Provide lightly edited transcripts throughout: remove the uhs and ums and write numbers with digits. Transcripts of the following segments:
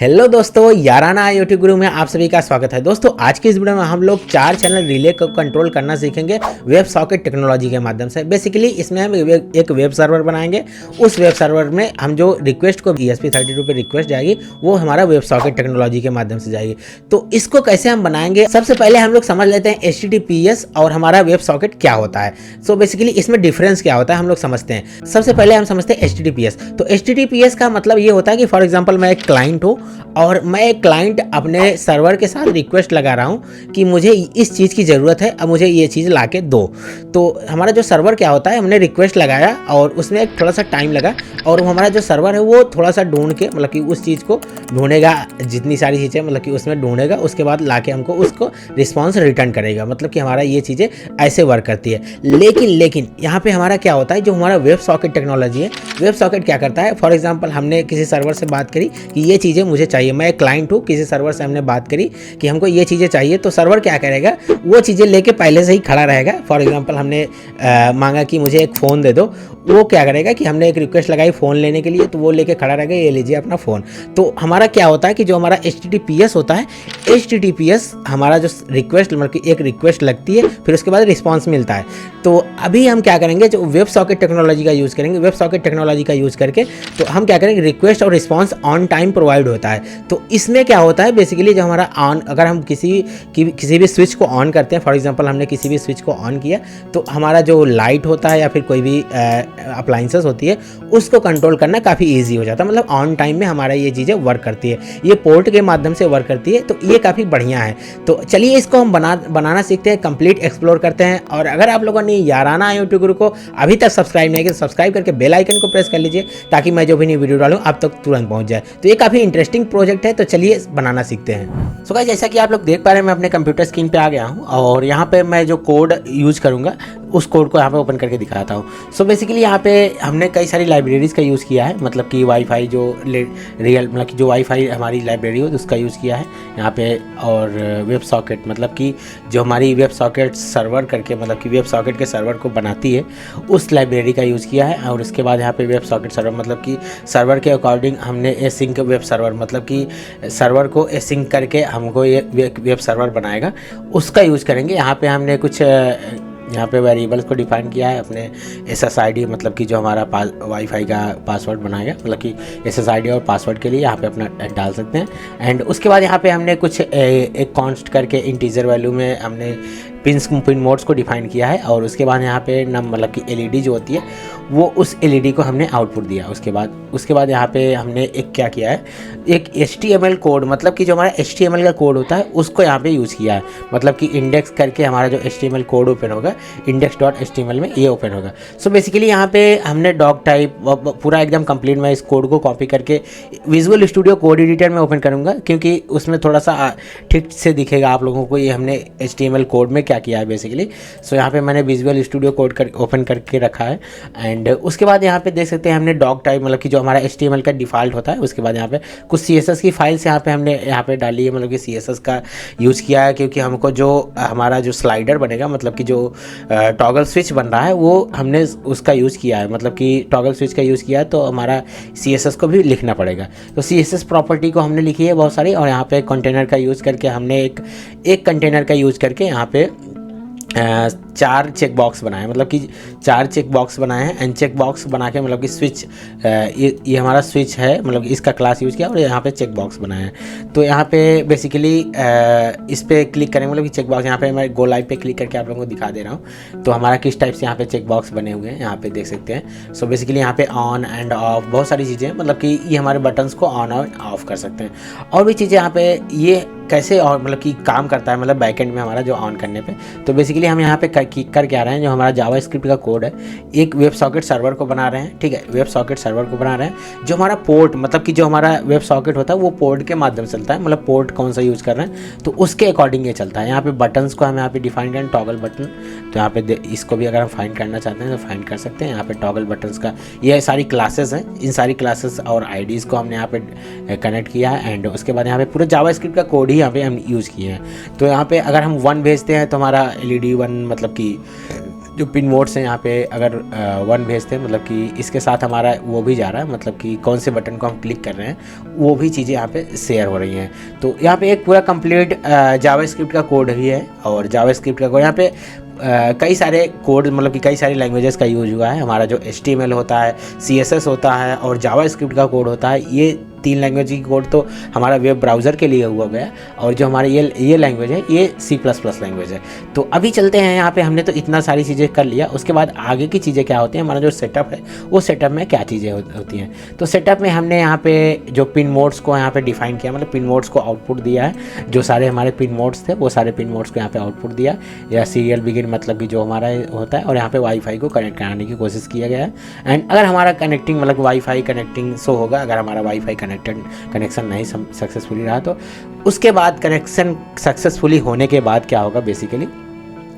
Hello दोस्तों, याराना IoT गुरु में आप सभी का स्वागत है। दोस्तों, आज की इस वीडियो में हम लोग 4 चैनल रिले को कंट्रोल करना सीखेंगे वेब सॉकेट टेक्नोलॉजी के माध्यम से। बेसिकली इसमें हम एक वेब सर्वर बनाएंगे। उस वेब सर्वर में हम जो रिक्वेस्ट को ESP32 पे रिक्वेस्ट जाएगी वो हमारा वेब सॉकेट टेक्नोलॉजी के माध्यम से जाएगी। तो इसको कैसे हम बनाएंगे, सबसे पहले हम लोग समझ लेते हैं HTTPS और हमारा वेब सॉकेट क्या होता है। सो बेसिकली इसमें डिफरेंस क्या होता है हम लोग समझते हैं। सबसे पहले हम समझते हैं HTTPS। तो HTTPS का मतलब ये होता है कि फॉर एग्जाम्पल मैं एक क्लाइंट हूँ और मैं एक क्लाइंट अपने सर्वर के साथ रिक्वेस्ट लगा रहा हूँ कि मुझे इस चीज़ की ज़रूरत है, अब मुझे ये चीज़ ला के दो। तो हमारा जो सर्वर क्या होता है, हमने रिक्वेस्ट लगाया और उसमें एक थोड़ा सा टाइम लगा और हमारा जो सर्वर है वो थोड़ा सा ढूंढ के मतलब कि उस चीज़ को ढूंढेगा, जितनी सारी चीज़ें मतलब कि उसमें ढूंढेगा, उसके बाद ला के हमको उसको रिस्पॉन्स रिटर्न करेगा। मतलब कि हमारा ये चीज़ें ऐसे वर्क करती है। लेकिन यहाँ पे हमारा क्या होता है, जो हमारा वेब सॉकेट टेक्नोलॉजी है, वेब सॉकेट क्या करता है, फॉर एग्जाम्पल हमने किसी सर्वर से बात करी कि ये चीज़ें मुझे चाहिए, मैं एक क्लाइंट हूँ, किसी सर्वर से हमने बात करी कि हमको ये चीज़ें चाहिए, तो सर्वर क्या करेगा, वो चीज़ें लेके पहले से ही खड़ा रहेगा। फॉर एग्जांपल हमने मांगा कि मुझे एक फ़ोन दे दो, वो क्या करेगा कि हमने एक रिक्वेस्ट लगाई फ़ोन लेने के लिए, तो वो लेके खड़ा रहेगा, ये लीजिए अपना फ़ोन। तो हमारा क्या होता है कि जो हमारा HTTPS होता है, HTTPS हमारा जो रिक्वेस्ट मतलब कि एक रिक्वेस्ट लगती है, फिर उसके बाद रिस्पॉन्स मिलता है। तो अभी हम क्या करेंगे, जो वेब सॉकेट टेक्नोलॉजी का यूज़ करेंगे, वेब सॉकेट टेक्नोलॉजी का यूज़ करके तो हम क्या करेंगे, रिक्वेस्ट और रिस्पॉन्स ऑन टाइम प्रोवाइड होता है। तो इसमें क्या होता है, बेसिकली जो हमारा अगर हम किसी भी स्विच को ऑन करते हैं, फॉर एग्जांपल हमने किसी भी स्विच को ऑन किया, तो हमारा जो लाइट होता है या फिर कोई भी अप्लाइंसेस होती है, उसको कंट्रोल करना काफ़ी ईजी हो जाता है। मतलब ऑन टाइम में हमारा ये चीज़ें वर्क करती है, ये पोर्ट के माध्यम से वर्क करती है। तो ये काफ़ी बढ़िया है। तो चलिए इसको हम बनाना सीखते हैं, कंप्लीट एक्सप्लोर करते हैं। और अगर आप लोगों ने याराना IoT गुरु को अभी तक सब्सक्राइब नहीं किया, सब्सक्राइब करके बेल आइकन को प्रेस कर लीजिए ताकि मैं जो भी नई वीडियो डालूं आप तक तुरंत पहुंच जाए। तो ये काफ़ी इंटरेस्टिंग प्रोजेक्ट है, तो चलिए बनाना सीखते हैं। सो गाइस, जैसा कि आप लोग देख पा रहे हैं, मैं अपने कंप्यूटर स्क्रीन पे आ गया हूं और यहाँ पे मैं जो कोड यूज करूँगा उस कोड को यहाँ पे ओपन करके दिखाता हूँ। सो बेसिकली यहाँ पे हमने कई सारी लाइब्रेरीज़ का यूज़ किया है, मतलब कि वाईफाई जो रियल मतलब कि जो वाईफाई हमारी लाइब्रेरी हो उसका यूज़ किया है यहाँ पे। और वेब सॉकेट मतलब कि जो हमारी वेब सॉकेट सर्वर करके मतलब कि वेब सॉकेट के सर्वर को बनाती है, उस लाइब्रेरी का यूज़ किया है। और उसके बाद यहाँ पे वेब सॉकेट सर्वर मतलब कि सर्वर के अकॉर्डिंग हमने एसिंक वेब सर्वर मतलब कि सर्वर को एसिंक करके हमको ये वेब सर्वर बनाएगा, उसका यूज़ करेंगे। यहाँ पे हमने कुछ यहाँ पे वेरिएबल्स को डिफाइन किया है, अपने SSID मतलब कि जो हमारा वाईफाई का पासवर्ड बनाएगा, मतलब कि SSID और पासवर्ड के लिए यहाँ पे अपना डाल सकते हैं। एंड उसके बाद यहाँ पे हमने कुछ एक कॉन्स्ट करके इंटीजर वैल्यू में हमने पिन मोड्स को डिफाइन किया है। और उसके बाद यहाँ पे मतलब कि LED जो होती है वो उस LED को हमने आउटपुट दिया। उसके बाद यहाँ पे हमने एक क्या किया है, एक HTML कोड मतलब कि जो हमारा HTML का कोड होता है उसको यहाँ पे यूज़ किया है। मतलब कि इंडेक्स करके हमारा जो HTML कोड ओपन होगा, index.html में ये ओपन होगा। सो बेसिकली यहाँ पे हमने डॉग टाइप पूरा एकदम कंप्लीट, मैं इस कोड को कॉपी करके विजुअल स्टूडियो कोड एडिटर में ओपन करूँगा क्योंकि उसमें थोड़ा सा ठीक से दिखेगा आप लोगों को ये हमने HTML कोड में क्या किया है बेसिकली। सो यहाँ पे मैंने विजुअल स्टूडियो कोड ओपन करके रखा है। एंड उसके बाद यहाँ पे देख सकते हैं हमने डॉग टाइप मतलब कि जो हमारा HTML का डिफ़ॉल्ट होता है, उसके बाद यहाँ पे कुछ CSS की फाइल्स यहाँ पे हमने यहाँ पे डाली है, मतलब कि CSS का यूज़ किया है क्योंकि हमको जो हमारा जो स्लाइडर बनेगा मतलब कि जो टॉगल स्विच बन रहा है वो हमने उसका यूज़ किया है, मतलब कि टॉगल स्विच का यूज़ किया है, तो हमारा CSS को भी लिखना पड़ेगा। तो CSS प्रॉपर्टी को हमने लिखी है बहुत सारी। और यहाँ पे कंटेनर का यूज़ करके हमने एक कंटेनर का यूज़ करके यहाँ पे 4 चेक बॉक्स बनाए, मतलब कि 4 चेक बॉक्स बनाए हैं। एंड चेक बॉक्स बना के मतलब कि स्विच ये हमारा स्विच है, मतलब इसका क्लास यूज़ किया और यहाँ पे चेक बॉक्स बनाए हैं। तो यहाँ पे बेसिकली इस पर क्लिक करेंगे, मतलब कि चेक बॉक्स यहाँ पे मैं गो लाइव पे क्लिक करके आप लोगों को दिखा दे रहा हूँ। तो हमारा किस टाइप से यहाँ पे चेक बॉक्स बने हुए हैं यहाँ पे देख सकते हैं। सो बेसिकली यहाँ पे ऑन एंड ऑफ बहुत सारी चीज़ें, मतलब कि ये हमारे बटन्स को ऑन और ऑफ कर सकते हैं। और भी चीज़ें यहाँ पे ये कैसे और मतलब कि काम करता है, मतलब बैकएंड में हमारा जो ऑन करने पे। तो बेसिकली हम यहाँ पे कर क्या रहे हैं, जो हमारा जावास्क्रिप्ट का कोड है, एक वेब सॉकेट सर्वर को बना रहे हैं। ठीक है, वेब सॉकेट सर्वर को बना रहे हैं। जो हमारा पोर्ट मतलब कि जो हमारा वेब सॉकेट होता है वो पोर्ट के माध्यम से चलता है, मतलब पोर्ट कौन सा यूज़ कर रहे हैं तो उसके अकॉर्डिंग ये चलता है। यहाँ पे बटन्स को हम यहाँ पे डिफाइन करें, टॉगल बटन। तो यहाँ पे इसको भी अगर हम फाइंड करना चाहते हैं तो फाइंड कर सकते हैं। यहाँ पे टॉगल बटन्स का ये सारी क्लासेस हैं, इन सारी क्लासेस और IDs को हमने यहाँ पे कनेक्ट किया है। एंड उसके बाद यहाँ पे पूरा जावास्क्रिप्ट का कोड ही यहाँ पे हम यूज़ किए हैं। तो यहाँ पे अगर हम 1 भेजते हैं तो हमारा LED 1 मतलब कि जो पिन मोड्स हैं यहाँ पे अगर 1 भेजते हैं, मतलब कि इसके साथ हमारा वो भी जा रहा है, मतलब कि कौन से बटन को हम क्लिक कर रहे हैं वो भी चीज़ें यहाँ पे शेयर हो रही हैं। तो यहाँ पे एक पूरा कंप्लीट जावास्क्रिप्ट का कोड भी है, और जावास्क्रिप्ट का कोड यहाँ पे कई सारे कोड, मतलब कि कई सारी लैंग्वेजेस का यूज हुआ है। हमारा जो HTML होता है, CSS होता है और जावास्क्रिप्ट का कोड होता है, ये 3 लैंग्वेज की कोड तो हमारा वेब ब्राउज़र के लिए हुआ गया, और जो हमारे ये लैंग्वेज है ये C++ लैंग्वेज है। तो अभी चलते हैं, यहाँ पे हमने तो इतना सारी चीज़ें कर लिया, उसके बाद आगे की चीज़ें क्या होती हैं, हमारा जो सेटअप है वो सेटअप में क्या चीज़ें होती हैं। तो सेटअप में हमने यहाँ पे जो पिन मोड्स को यहाँ पे डिफाइन किया, मतलब पिन मोड्स को आउटपुट दिया है, जो सारे हमारे पिन मोड्स थे वो सारे पिन मोड्स को यहाँ पे आउटपुट दिया, या सीरियल बिगिन मतलब कि जो हमारा होता है, और यहाँ पे वाईफाई को कनेक्ट कराने की कोशिश किया गया है। एंड अगर हमारा कनेक्टिंग मतलब वाईफाई कनेक्टिंग शो होगा, अगर हमारा वाईफाई कनेक्शन नहीं सक्सेसफुली रहा तो उसके बाद कनेक्शन सक्सेसफुली होने के बाद क्या होगा, बेसिकली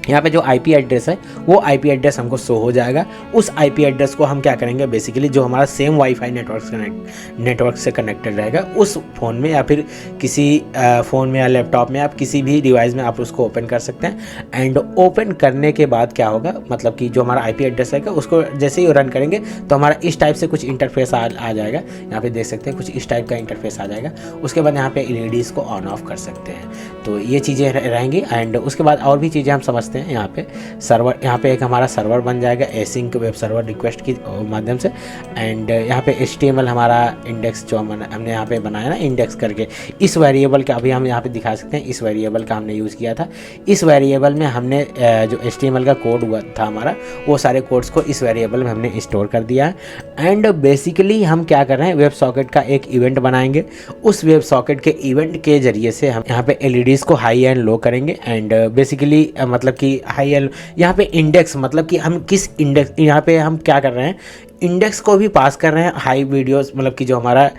यहाँ पे जो IP एड्रेस है वो IP एड्रेस हमको शो हो जाएगा। उस IP एड्रेस को हम क्या करेंगे, बेसिकली जो हमारा सेम वाईफाई नेटवर्क से कनेक्टेड रहेगा उस फ़ोन में, या फिर किसी फ़ोन में या लैपटॉप में, आप किसी भी डिवाइस में आप उसको ओपन कर सकते हैं। एंड ओपन करने के बाद क्या होगा, मतलब कि जो हमारा IP एड्रेस रहेगा उसको जैसे ही रन करेंगे तो हमारा इस टाइप से कुछ इंटरफेस आ जाएगा। यहाँ पे देख सकते हैं कुछ इस टाइप का इंटरफेस आ जाएगा। उसके बाद यहाँ पे LEDs को ऑन ऑफ कर सकते हैं। तो ये चीज़ें रहेंगी। एंड उसके बाद और भी चीज़ें हम समझते हैं। यहाँ पे सर्वर, यहाँ पे एक हमारा सर्वर बन जाएगा एसिंक वेब सर्वर रिक्वेस्ट की माध्यम से। एंड यहाँ पे HTML हमारा इंडेक्स जो हमने यहाँ पे बनाया ना, इंडेक्स करके, इस वेरिएबल का अभी हम यहाँ पे दिखा सकते हैं, इस वेरिएबल का हमने यूज़ किया था। इस वेरिएबल में हमने जो HTML का कोड हुआ था हमारा, वो सारे कोड्स को इस वेरिएबल में हमने स्टोर कर दिया है। एंड बेसिकली हम क्या कर रहे हैं, वेब सॉकेट का एक इवेंट बनाएंगे। उस वेब सॉकेट के इवेंट के जरिए से हम यहाँ पे LEDs को हाई एंड लो करेंगे। एंड बेसिकली मतलब कि हाई एंड यहाँ पे इंडेक्स, मतलब कि हम किस इंडेक्स, यहाँ पे हम क्या कर रहे हैं, इंडेक्स को भी पास कर रहे हैं हाई वीडियोस, मतलब कि जो हमारा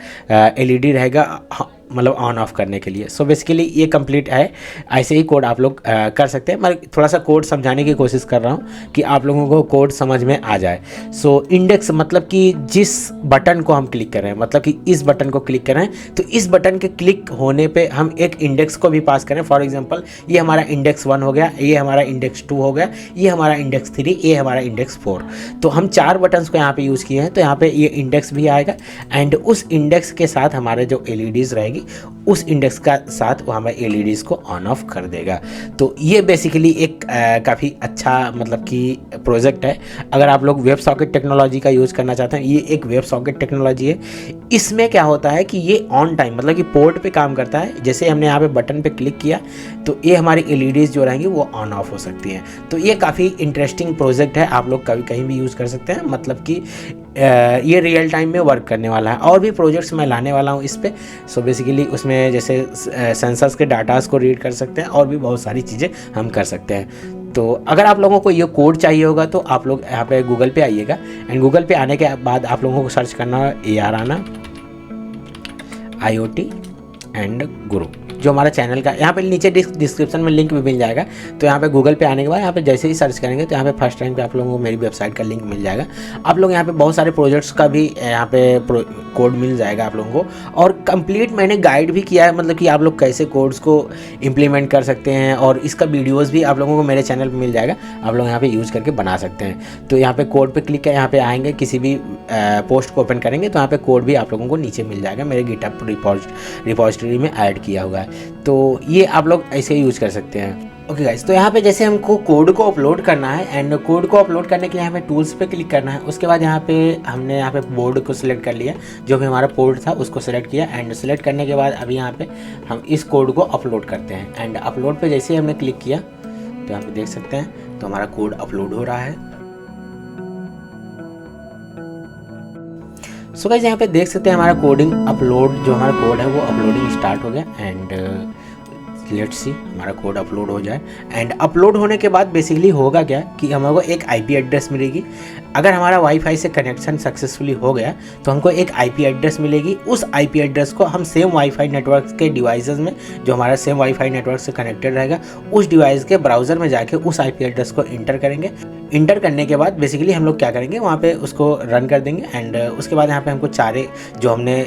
LED रहेगा मतलब ऑन ऑफ करने के लिए। सो बेसिकली ये कंप्लीट है। ऐसे ही कोड आप लोग कर सकते हैं। मैं थोड़ा सा कोड समझाने की कोशिश कर रहा हूँ कि आप लोगों को कोड समझ में आ जाए। सो इंडेक्स मतलब कि जिस बटन को हम क्लिक कर रहे हैं, मतलब कि इस बटन को क्लिक कर रहे हैं, तो इस बटन के क्लिक होने पे हम एक इंडेक्स को भी पास करें। फॉर एग्जांपल ये हमारा इंडेक्स 1 हो गया, ये हमारा इंडेक्स 2 हो गया, ये हमारा इंडेक्स 3, ये हमारा इंडेक्स 4। तो हम 4 बटन्स को यहाँ पे यूज़ किए हैं। तो यहाँ पे ये इंडेक्स भी आएगा। एंड उस इंडेक्स के साथ हमारे जो LEDs रहेगी, उस इंडेक्स का साथ वो हमारे LEDs को ऑन ऑफ कर देगा। तो ये बेसिकली एक काफ़ी अच्छा मतलब कि प्रोजेक्ट है। अगर आप लोग वेब सॉकेट टेक्नोलॉजी का यूज़ करना चाहते हैं, ये एक वेब सॉकेट टेक्नोलॉजी है। इसमें क्या होता है कि ये ऑन टाइम मतलब कि पोर्ट पे काम करता है। जैसे हमने यहाँ पे बटन पे क्लिक किया तो ये हमारी LEDs जो रहेंगी वो ऑन ऑफ हो सकती हैं। तो ये काफ़ी इंटरेस्टिंग प्रोजेक्ट है, आप लोग कभी कहीं भी यूज़ कर सकते हैं। मतलब कि ये रियल टाइम में वर्क करने वाला है। और भी प्रोजेक्ट्स मैं लाने वाला हूँ इस पर। सो बेसिकली उसमें जैसे सेंसर्स के डाटास को रीड कर सकते हैं, और भी बहुत सारी चीज़ें हम कर सकते हैं। तो अगर आप लोगों को ये कोड चाहिए होगा तो आप लोग यहाँ पे गूगल पे आइएगा। एंड गूगल पे आने के बाद आप लोगों को सर्च करना है ARANA IoT एंड गुरु, जो हमारा चैनल का यहाँ पे नीचे डिस्क्रिप्शन में लिंक भी मिल जाएगा। तो यहाँ पे गूगल पे आने के बाद यहाँ पे जैसे ही सर्च करेंगे तो यहाँ पे फर्स्ट टाइम पे आप लोगों को मेरी वेबसाइट का लिंक मिल जाएगा। आप लोग यहाँ पे बहुत सारे प्रोजेक्ट्स का भी यहाँ पे कोड मिल जाएगा आप लोगों को। और कंप्लीट मैंने गाइड भी किया है, मतलब कि आप लोग कैसे कोड्स को इम्प्लीमेंट कर सकते हैं, और इसका वीडियोज़ भी आप लोगों को मेरे चैनल पर मिल जाएगा। आप लोग यहाँ पर यूज़ करके बना सकते हैं। तो यहाँ पर कोड पर क्लिक कर यहाँ पर आएँगे, किसी भी पोस्ट को ओपन करेंगे तो यहाँ पर कोड भी आप लोगों को नीचे मिल जाएगा। मेरे गिटहब रिपॉजिटरी में ऐड किया हुआ है। तो ये आप लोग ऐसे यूज़ कर सकते हैं। ओके गाइस, तो यहाँ पे जैसे हमको कोड को अपलोड करना है। एंड कोड को अपलोड करने के लिए यहाँ पे टूल्स पे क्लिक करना है। उसके बाद यहाँ पे हमने यहाँ पे बोर्ड को सिलेक्ट कर लिया, जो भी हमारा पोर्ट था उसको सिलेक्ट किया। एंड सिलेक्ट करने के बाद अभी यहाँ पे हम इस कोड को अपलोड करते हैं। एंड अपलोड पे जैसे ही हमने क्लिक किया तो यहाँ पे देख सकते हैं तो हमारा कोड अपलोड हो रहा है। सो गाइस, यहाँ पे देख सकते हैं हमारा कोडिंग अपलोड, जो हमारा कोड है वो अपलोडिंग स्टार्ट हो गया। एंड लेट्स सी हमारा कोड अपलोड हो जाए। एंड अपलोड होने के बाद बेसिकली होगा क्या कि हमारे को एक IP एड्रेस मिलेगी। अगर हमारा वाईफाई से कनेक्शन सक्सेसफुली हो गया तो हमको एक IP एड्रेस मिलेगी। उस IP एड्रेस को हम सेम वाईफाई नेटवर्क के डिवाइसेस में, जो हमारा सेम वाईफाई नेटवर्क से कनेक्टेड रहेगा, उस डिवाइस के ब्राउज़र में जाके उस IP एड्रेस को इंटर करेंगे। इंटर करने के बाद बेसिकली हम लोग क्या करेंगे, वहाँ पे उसको रन कर देंगे। एंड उसके बाद यहाँ पे हमको चारे जो हमने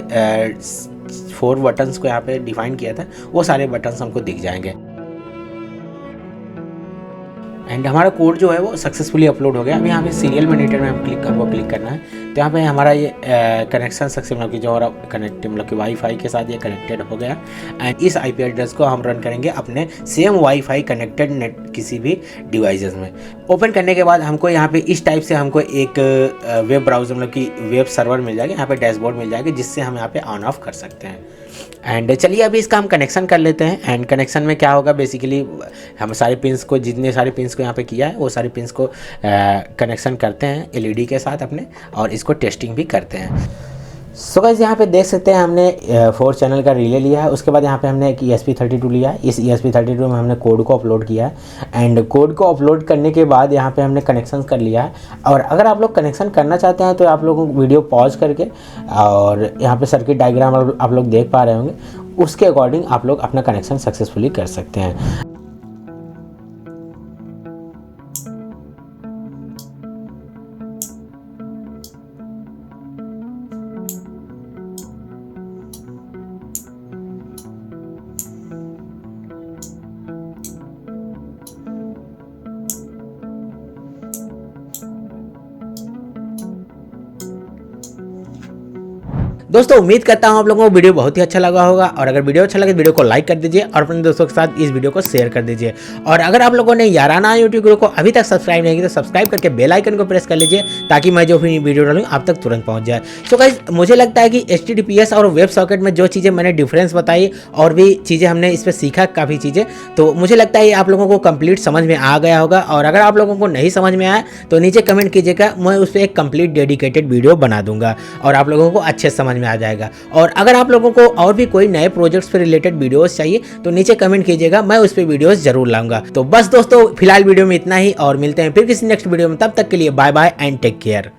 4 बटन्स को यहाँ पे डिफाइन किया था, वो सारे बटन्स हमको दिख जाएंगे। एंड हमारा कोड जो है वो सक्सेसफुली अपलोड हो गया। अभी यहाँ पे सीरियल मॉनिटर में हमको क्लिक करना है। तो यहाँ पे हमारा ये कनेक्शन सक्सेस मतलब कि जो हमारा कनेक्ट मतलब कि वाईफाई के साथ ये कनेक्टेड हो गया। एंड इस आईपी एड्रेस को हम रन करेंगे अपने सेम वाईफाई कनेक्टेड नेट किसी भी डिवाइसेस में। ओपन करने के बाद हमको यहाँ पे इस टाइप से हमको एक वेब ब्राउज़र मतलब कि वेब सर्वर मिल जाएगा। यहाँ पे डैशबोर्ड मिल जाएगा जिससे हम यहाँ पे ऑन ऑफ कर सकते हैं। एंड चलिए अभी इसका हम कनेक्शन कर लेते हैं। एंड कनेक्शन में क्या होगा, बेसिकली हम सारे पिंस को, जितने सारे पिंस को यहाँ पे किया है वो सारे पिंस को कनेक्शन करते हैं एलईडी के साथ अपने, और इसको टेस्टिंग भी करते हैं। सो गाइस यहाँ पे देख सकते हैं हमने 4 चैनल का रिले लिया है। उसके बाद यहाँ पे हमने एक ESP32 लिया है। इस ESP32 में हमने कोड को अपलोड किया है। एंड कोड को अपलोड करने के बाद यहाँ पे हमने कनेक्शन कर लिया है। और अगर आप लोग कनेक्शन करना चाहते हैं तो आप लोगों को वीडियो पॉज करके और यहाँ पे सर्किट डायग्राम आप लोग देख पा रहे होंगे, उसके अकॉर्डिंग आप लोग अपना कनेक्शन सक्सेसफुली कर सकते हैं। दोस्तों उम्मीद करता हूं आप लोगों को वीडियो बहुत ही अच्छा लगा होगा, और अगर वीडियो अच्छा लगे तो वीडियो को लाइक कर दीजिए और अपने दोस्तों के साथ इस वीडियो को शेयर कर दीजिए। और अगर आप लोगों ने याराना यूट्यूब गुरु को अभी तक सब्सक्राइब नहीं किया तो सब्सक्राइब करके बेल आइकन को प्रेस कर लीजिए ताकि मैं जो भी वीडियो डालूं आप तक तुरंत पहुंच जाए। सो गाइस मुझे लगता है कि HTTPS और वेब सॉकेट में जो चीज़ें मैंने डिफरेंस बताई और भी चीज़ें हमने इस पर सीखा काफ़ी चीज़ें, तो मुझे लगता है ये आप लोगों को कंप्लीट समझ में आ गया होगा। और अगर आप लोगों को नहीं समझ में आया तो नीचे कमेंट कीजिएगा, मैं उस पर एक कंप्लीट डेडिकेटेड वीडियो बना दूंगा और आप लोगों को अच्छे समझ में आ जाएगा। और अगर आप लोगों को और भी कोई नए प्रोजेक्ट्स पे रिलेटेड वीडियोस चाहिए तो नीचे कमेंट कीजिएगा, मैं उस पे वीडियोस जरूर लाऊंगा। तो बस दोस्तों फिलहाल वीडियो में इतना ही, और मिलते हैं फिर किसी नेक्स्ट वीडियो में। तब तक के लिए bye bye and take care.